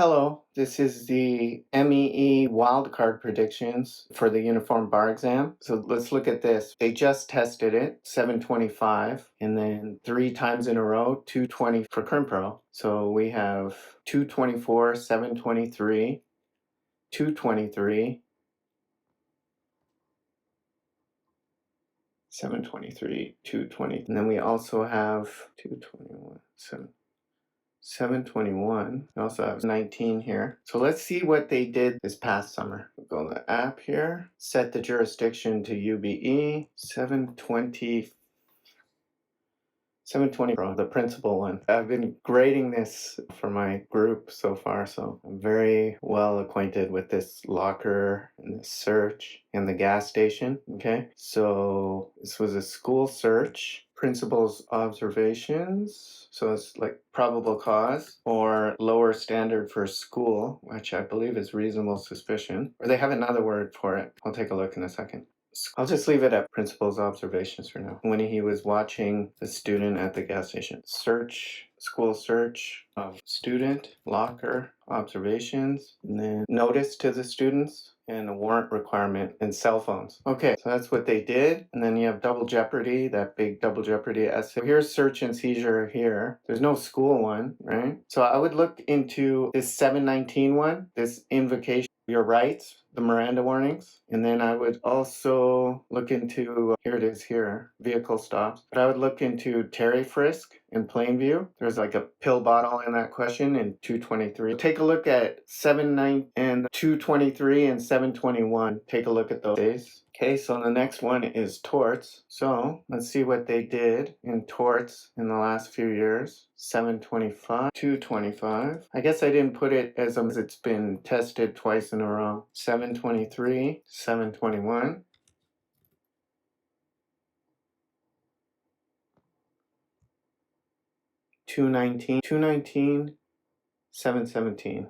Hello, this is the MEE wildcard predictions for the Uniform Bar Exam. So let's look at this. They just tested it, 725, and then 3 times in a row, 220 for current pro. So we have 224, 723, 223, 723, 220, and then we also have 221, 721. I also have 19 here. So let's see what they did this past summer. We'll go to the app here, set the jurisdiction to UBE, 720 Pro, the principal one. I've been grading this for my group so far, so I'm very well acquainted with this locker and the search and the gas station. Okay, so this was a school search. Principal's observations, so it's like probable cause or lower standard for school, which I believe is reasonable suspicion, or they have another word for it. I'll take a look in a second. I'll just leave it at principal's observations for now. When he was watching the student at the gas station. Search, school search of student, locker, observations, and then notice to the students, and a warrant requirement, and cell phones. Okay, so that's what they did. And then you have double jeopardy, that big double jeopardy essay. Here's search and seizure here. There's no school one, right? So I would look into this 719 one, this invocation, your rights, the Miranda warnings. And then I would also look into, here it is here, vehicle stops. But I would look into Terry frisk in plainview. There's like a pill bottle in that question in 223. Take a look at 79 and 223 and 721. Take a look at those days. Okay, so the next one is torts. So let's see what they did in torts in the last few years. 725, 225. I guess I didn't put it as it's been tested twice in a row. 723, 721. 219, 219, 717.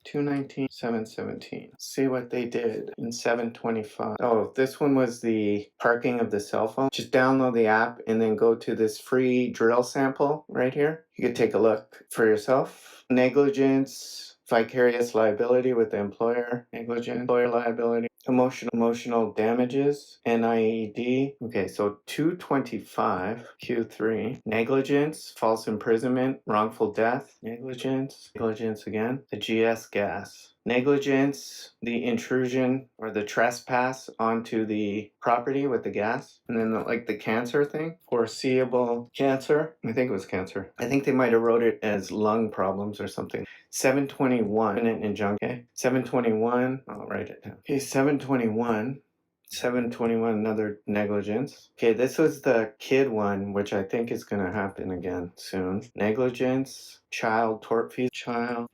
219, 717. See what they did in 725. Oh, this one was the parking of the cell phone. Just download the app and then go to this free drill sample right here. You could take a look for yourself. Negligence, vicarious liability with the employer, negligent employer liability, emotional damages, NIED. Okay, so 225 Q3, negligence, false imprisonment, wrongful death, negligence again, the GS gas. Negligence, the intrusion or the trespass onto the property with the gas. And then like the cancer thing, foreseeable cancer. I think it was cancer. I think they might have wrote it as lung problems or something. 721 in injunction. Okay. 721, I'll write it down. Okay, 721, another negligence. Okay, this was the kid one, which I think is going to happen again soon. Negligence, child tortfeasor,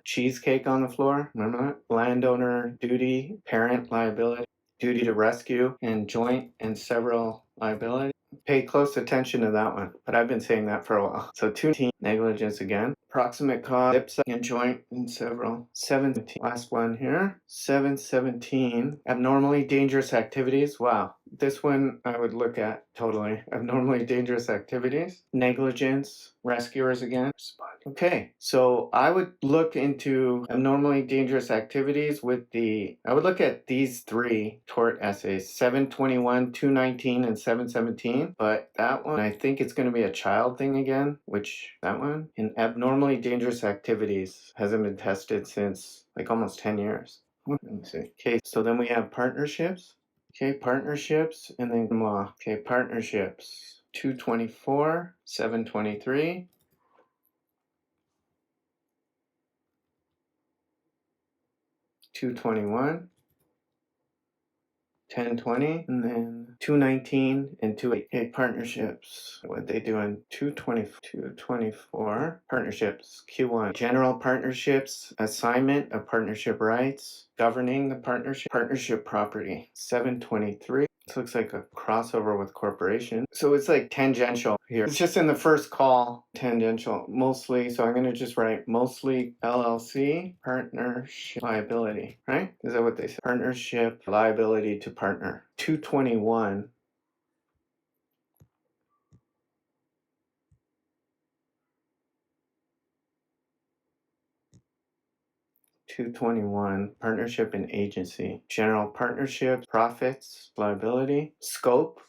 cheesecake on the floor, remember that? Landowner duty, parent liability, duty to rescue, and joint and several liability. Pay close attention to that one, but I've been saying that for a while. So 2 negligence again. Proximate cause, ipsa, and joint, and several. 717, last one here. 717, abnormally dangerous activities. Wow, this one I would look at totally. Abnormally dangerous activities. Negligence, rescuers again. Okay, so I would look into abnormally dangerous activities with I would look at these 3 tort essays, 721, 219, and 717. But that one, I think it's going to be a child thing again, that one, in abnormally dangerous activities, hasn't been tested since like almost 10 years. Let me see. Okay, so then we have partnerships. Okay, partnerships, and then law. Okay, partnerships, 224, 723. 221, 1020, and then 219 and 288 partnerships. What they do in 224 partnerships. Q1, general partnerships, assignment of partnership rights, governing the partnership property. 723. This looks like a crossover with corporation. So it's like tangential here. It's just in the first call, tangential, mostly. So I'm going to just write mostly LLC, partnership liability, right? Is that what they say? Partnership liability to partner. 221. 221, partnership and agency. General partnership, profits, liability, scope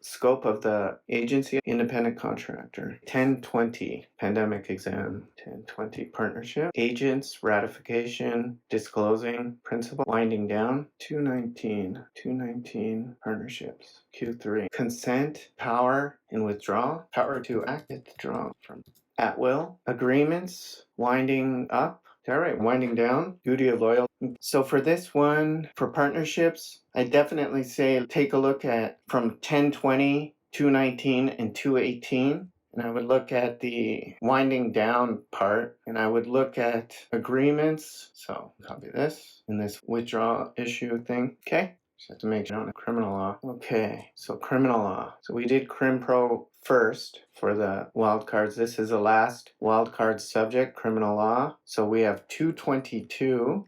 of the agency, independent contractor. 1020, pandemic exam. 1020, partnership, agents, ratification, disclosing, principal, winding down. 219, partnerships. Q3, consent, power and withdrawal, power to act, withdraw from at will, agreements, winding up. All right, winding down, duty of loyalty. So for this one, for partnerships, I definitely say take a look at from 1020, 219, and 218. And I would look at the winding down part, and I would look at agreements. So copy this and this withdrawal issue thing. Okay. Just have to make sure on criminal law. Okay, so criminal law. So we did Crim Pro first for the wildcards. This is the last wildcard subject, criminal law. So we have 222.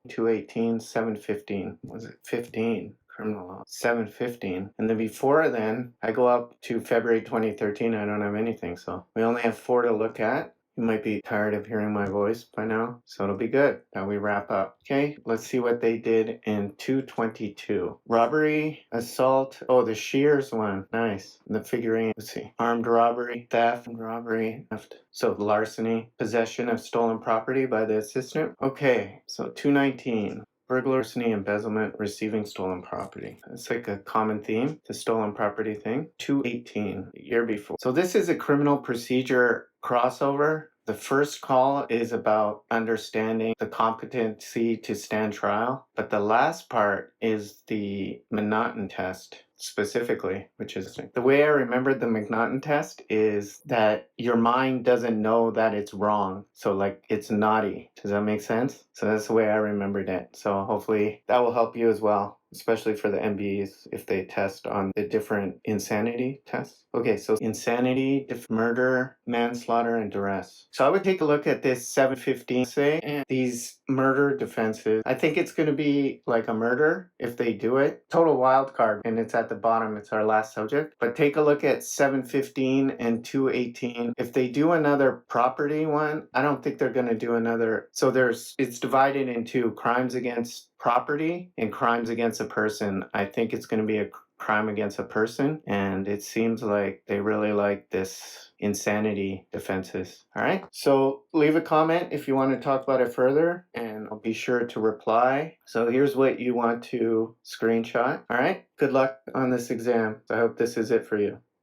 218, 715. Was it 15? Criminal law. 715. And then before then, I go up to February 2013. I don't have anything. So we only have 4 to look at. You might be tired of hearing my voice by now, so it'll be good that we wrap up. Okay, let's see what they did in 222. Robbery, assault, oh, the shears one, nice. The figurine, let's see. Armed robbery, theft, theft. So larceny, possession of stolen property by the assistant. Okay, so 219. Burglary, embezzlement, receiving stolen property. It's like a common theme, the stolen property thing. 218, the year before. So this is a criminal procedure crossover. The first call is about understanding the competency to stand trial, but the last part is the McNaughton test specifically, which is the way I remembered the McNaughton test is that your mind doesn't know that it's wrong. So like it's naughty. Does that make sense? So that's the way I remembered it. So hopefully that will help you as well, especially for the MBs if they test on the different insanity tests. Okay, so insanity, murder, manslaughter, and duress. So I would take a look at this 715 say and these murder defenses. I think it's going to be like a murder if they do it. Total wild card, and it's at the bottom. It's our last subject. But take a look at 715 and 218. If they do another property one, I don't think they're going to do another. So it's divided into crimes against property and crimes against a person. I think it's going to be a crime against a person, and it seems like they really like this insanity defenses. All right, so leave a comment if you want to talk about it further, and I'll be sure to reply. So here's what you want to screenshot. All right, good luck on this exam. I hope this is it for you.